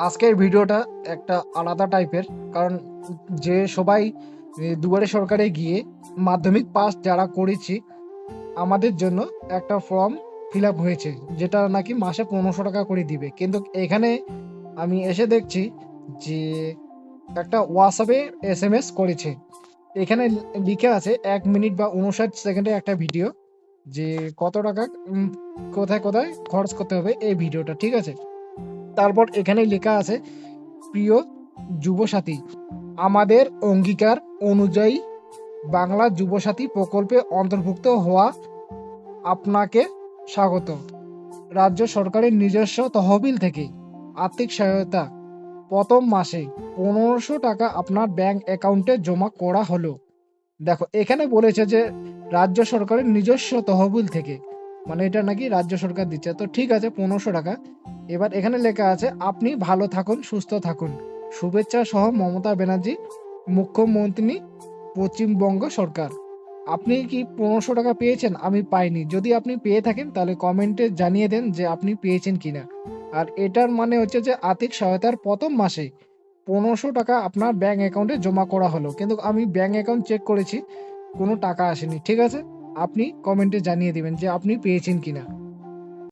আজকের ভিডিওটা একটা আলাদা টাইপের, কারণ যে সবাই দুয়ারে সরকারে গিয়ে মাধ্যমিক পাস যারা করেছি আমাদের জন্য একটা ফর্ম ফিল আপ হয়েছে, যেটা নাকি মাসে 1500 টাকা করে দিবে। কিন্তু এখানে আমি এসে দেখছি যে একটা হোয়াটসঅ্যাপে SMS করেছে। এখানে লিখে আছে 1 মিনিট বা 59 সেকেন্ডের একটা ভিডিও, যে কত টাকা কোথায় কোথায় খরচ করতে হবে এই ভিডিওটা, ঠিক আছে। তারপর এখানে লেখা আছে, প্রিয় যুবসাথী, আমাদের অঙ্গীকার অনুযায়ী বাংলা যুবসাথী প্রকল্পে অন্তর্ভুক্ত হওয়া আপনাকে স্বাগত। রাজ্য সরকারের নিজস্ব তহবিল থেকে আর্থিক সহায়তা প্রথম মাসে 1500 টাকা আপনার ব্যাংক অ্যাকাউন্টে জমা করা হলো। দেখো, এখানে বলেছে যে রাজ্য সরকারের নিজস্ব তহবিল থেকে, মানে এটা নাকি রাজ্য সরকার দিচ্ছে। তো ঠিক আছে, 1500 টাকা। এবার এখানে লেখা আছে, আপনি ভালো থাকুন, সুস্থ থাকুন, শুভেচ্ছা সহ মমতা ব্যানার্জি, মুখ্যমন্ত্রী, পশ্চিমবঙ্গ সরকার। আপনি কি 1500 টাকা পেয়েছেন? আমি পাইনি। যদি আপনি পেয়ে থাকেন তাহলে কমেন্টে জানিয়ে দেন যে আপনি পেয়েছেন কিনা। আর এটার মানে হচ্ছে যে আর্থিক সহায়তার প্রথম মাসে 1500 টাকা আপনার ব্যাংক অ্যাকাউন্টে জমা করা হলো। কিন্তু আমি ব্যাংক অ্যাকাউন্ট চেক করেছি, কোনো টাকা আসেনি। ঠিক আছে, আপনি কমেন্টে জানিয়ে দিবেন যে আপনি পেয়েছেন কিনা।